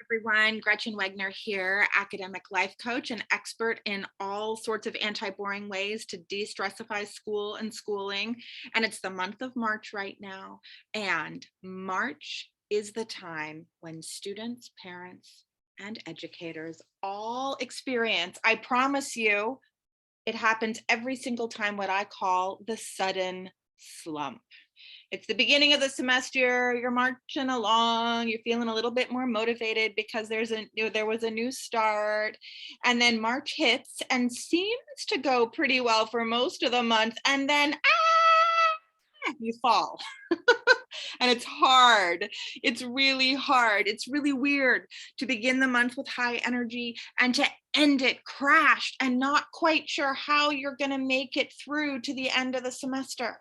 Everyone. Gretchen Wegner here, academic life coach and expert in all sorts of anti-boring ways to de-stressify school and schooling. And it's the month of March right now. And March is the time when students, parents, and educators all experience, I promise you, it happens every single time, what I call the sudden slump. It's the beginning of the semester, you're marching along, you're feeling a little bit more motivated because there was a new start, and then March hits and seems to go pretty well for most of the month, and then you fall. And it's hard. It's really hard. It's really weird to begin the month with high energy and to end it crashed and not quite sure how you're going to make it through to the end of the semester.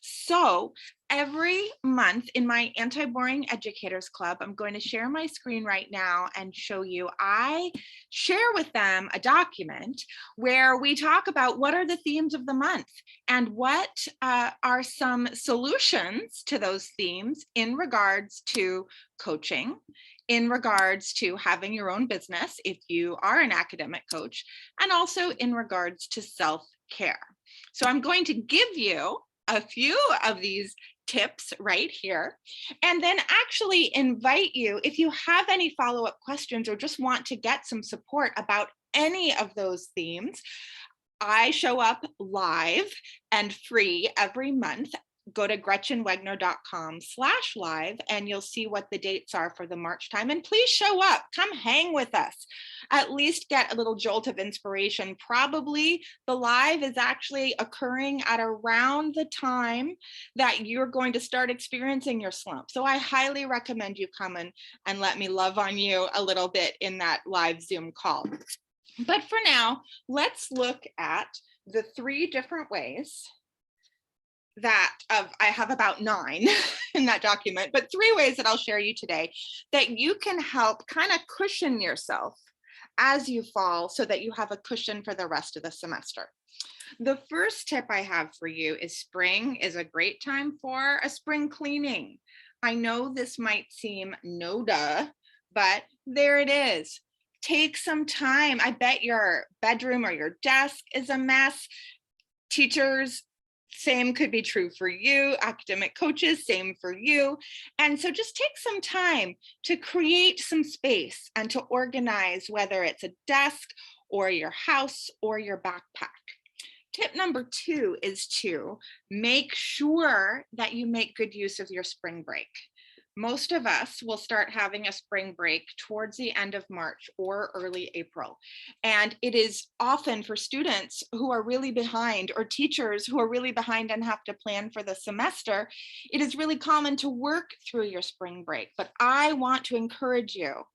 So every month in my Anti-Boring Educators Club, I'm going to share my screen right now and show you, I share with them a document where we talk about what are the themes of the month and what are some solutions to those themes in regards to coaching, in regards to having your own business if you are an academic coach, and also in regards to self-care. So I'm going to give you a few of these tips right here, and then actually invite you, if you have any follow-up questions or just want to get some support about any of those themes. I show up live and free every month. Go to gretchenwegner.com/live and you'll see what the dates are for the March time. And please show up, come hang with us, at least get a little jolt of inspiration. Probably the live is actually occurring at around the time that you're going to start experiencing your slump. So I highly recommend you come in and let me love on you a little bit in that live Zoom call. But for now, let's look at the 3 different ways that I have about 9 in that document, but 3 ways that I'll share you today that you can help kind of cushion yourself as you fall so that you have a cushion for the rest of the semester. The first tip I have for you is spring is a great time for a spring cleaning. I know this might seem no duh, but there it is. Take some time. I bet your bedroom or your desk is a mess. Teachers, same could be true for you. Academic coaches, same for you. And so just take some time to create some space and to organize, whether it's a desk or your house or your backpack. Tip number 2 is to make sure that you make good use of your spring break. Most of us will start having a spring break towards the end of March or early April. And it is often for students who are really behind or teachers who are really behind and have to plan for the semester, it is really common to work through your spring break. But I want to encourage you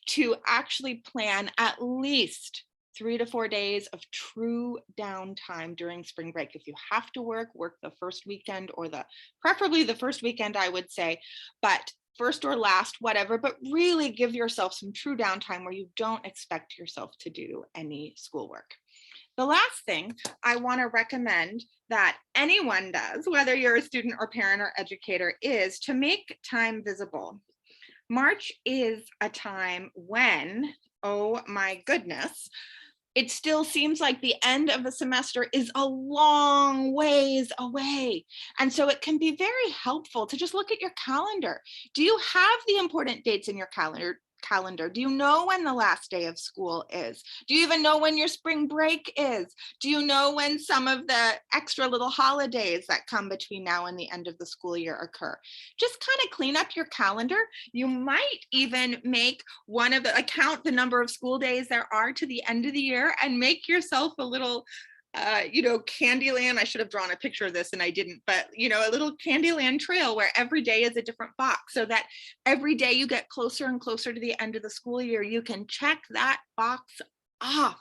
to actually plan at least 3 to 4 days of true downtime during spring break. If you have to work the first weekend or preferably the first weekend, I would say, but first or last, whatever, but really give yourself some true downtime where you don't expect yourself to do any schoolwork. The last thing I want to recommend that anyone does, whether you're a student or parent or educator, is to make time visible. March is a time when, oh my goodness, it still seems like the end of the semester is a long ways away. And so it can be very helpful to just look at your calendar. Do you have the important dates in your calendar? Do you know when the last day of school is? Do you even know when your spring break is? Do you know when some of the extra little holidays that come between now and the end of the school year occur? Just kind of clean up your calendar. You might even make count the number of school days there are to the end of the year and make yourself a little Candyland. I should have drawn a picture of this and I didn't, but a little Candyland trail where every day is a different box, so that every day you get closer and closer to the end of the school year, you can check that box off.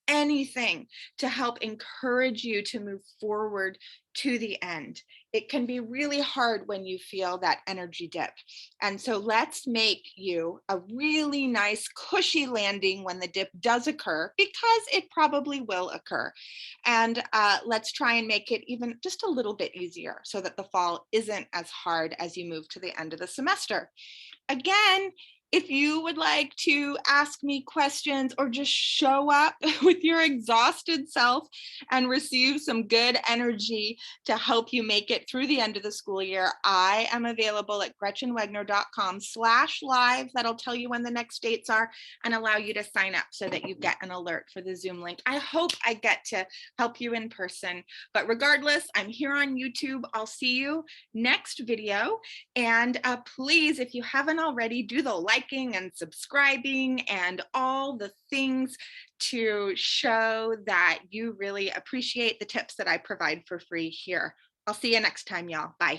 Anything to help encourage you to move forward to the end. It can be really hard when you feel that energy dip. And so let's make you a really nice cushy landing when the dip does occur, because it probably will occur. And let's try and make it even just a little bit easier so that the fall isn't as hard as you move to the end of the semester. Again, If you would like to ask me questions or just show up with your exhausted self and receive some good energy to help you make it through the end of the school year, I am available at gretchenwegner.com/live. That'll tell you when the next dates are and allow you to sign up so that you get an alert for the Zoom link. I hope I get to help you in person, but regardless, I'm here on YouTube. I'll see you next video. And please, if you haven't already, do the liking and subscribing and all the things to show that you really appreciate the tips that I provide for free here. I'll see you next time, y'all. Bye.